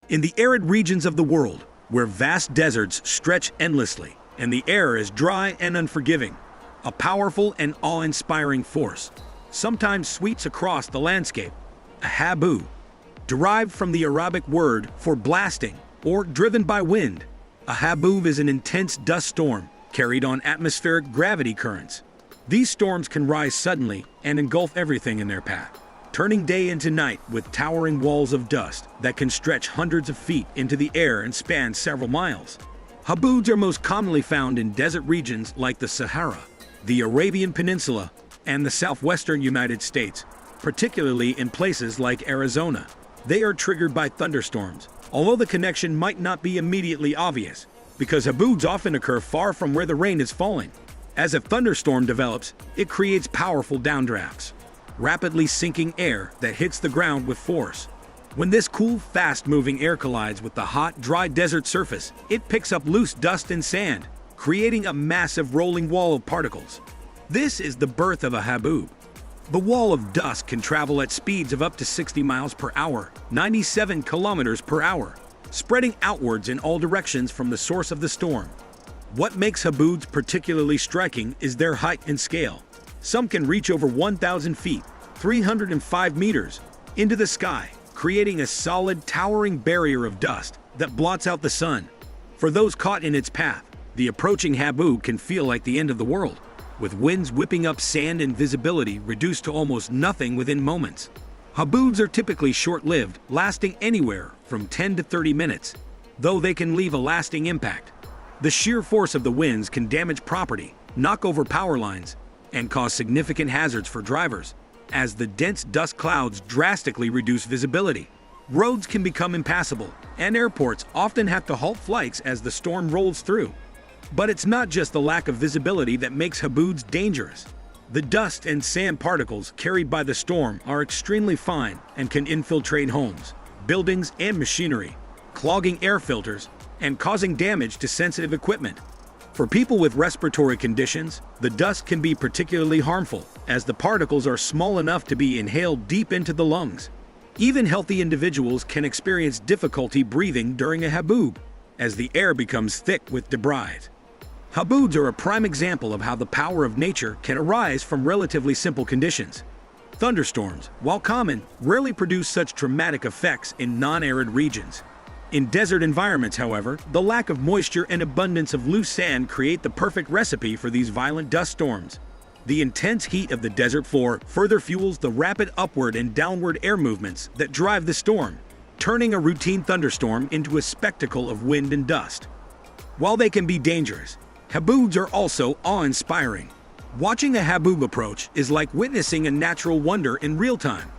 In the arid regions of the world, where vast deserts stretch endlessly and the air is dry and unforgiving, a powerful and awe-inspiring force sometimes sweeps across the landscape, a haboob, derived from the Arabic word for blasting or driven by wind. A haboob is an intense dust storm carried on atmospheric gravity currents. These storms can rise suddenly and engulf everything in their path, turning day into night with towering walls of dust that can stretch hundreds of feet into the air and span several miles. Haboobs are most commonly found in desert regions like the Sahara, the Arabian Peninsula, and the southwestern United States, particularly in places like Arizona. They are triggered by thunderstorms, although the connection might not be immediately obvious, because haboobs often occur far from where the rain is falling. As a thunderstorm develops, it creates powerful downdrafts, rapidly sinking air that hits the ground with force. When this cool, fast-moving air collides with the hot, dry desert surface, it picks up loose dust and sand, creating a massive rolling wall of particles. This is the birth of a haboob. The wall of dust can travel at speeds of up to 60 miles per hour, 97 kilometers per hour, spreading outwards in all directions from the source of the storm. What makes haboobs particularly striking is their height and scale. Some can reach over 1,000 feet, 305 meters, into the sky, creating a solid, towering barrier of dust that blots out the sun. For those caught in its path, the approaching haboob can feel like the end of the world, with winds whipping up sand and visibility reduced to almost nothing within moments. Haboobs are typically short-lived, lasting anywhere from 10 to 30 minutes, though they can leave a lasting impact. The sheer force of the winds can damage property, knock over power lines, and cause significant hazards for drivers, as the dense dust clouds drastically reduce visibility. Roads can become impassable, and airports often have to halt flights as the storm rolls through. But it's not just the lack of visibility that makes haboobs dangerous. The dust and sand particles carried by the storm are extremely fine and can infiltrate homes, buildings, and machinery, clogging air filters and causing damage to sensitive equipment. For people with respiratory conditions, the dust can be particularly harmful, as the particles are small enough to be inhaled deep into the lungs. Even healthy individuals can experience difficulty breathing during a haboob, as the air becomes thick with debris. Haboobs are a prime example of how the power of nature can arise from relatively simple conditions. Thunderstorms, while common, rarely produce such dramatic effects in non-arid regions. In desert environments, however, the lack of moisture and abundance of loose sand create the perfect recipe for these violent dust storms. The intense heat of the desert floor further fuels the rapid upward and downward air movements that drive the storm, turning a routine thunderstorm into a spectacle of wind and dust. While they can be dangerous, haboobs are also awe-inspiring. Watching a haboob approach is like witnessing a natural wonder in real time.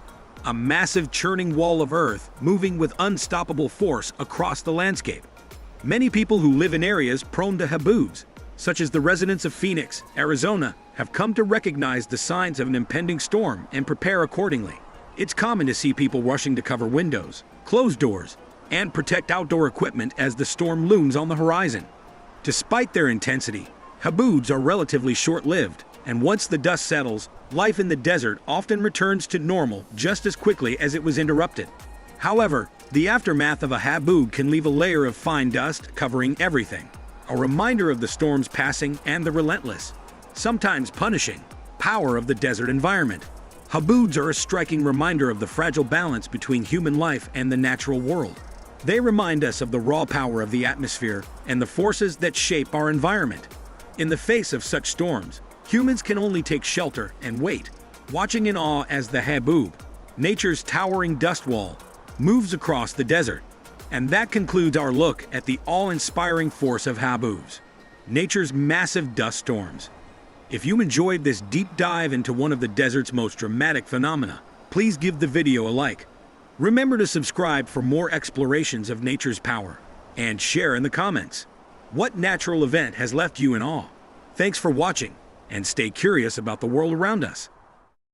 A massive churning wall of earth moving with unstoppable force across the landscape. Many people who live in areas prone to haboobs, such as the residents of Phoenix, Arizona, have come to recognize the signs of an impending storm and prepare accordingly. It's common to see people rushing to cover windows, close doors, and protect outdoor equipment as the storm looms on the horizon. Despite their intensity, haboobs are relatively short-lived, and once the dust settles, life in the desert often returns to normal just as quickly as it was interrupted. However, the aftermath of a haboob can leave a layer of fine dust covering everything, a reminder of the storm's passing and the relentless, sometimes punishing, power of the desert environment. Haboobs are a striking reminder of the fragile balance between human life and the natural world. They remind us of the raw power of the atmosphere and the forces that shape our environment. In the face of such storms, humans can only take shelter and wait, watching in awe as the haboob, nature's towering dust wall, moves across the desert. And that concludes our look at the awe-inspiring force of haboobs, nature's massive dust storms. If you enjoyed this deep dive into one of the desert's most dramatic phenomena, please give the video a like. Remember to subscribe for more explorations of nature's power, and share in the comments. What natural event has left you in awe? Thanks for watching, and stay curious about the world around us.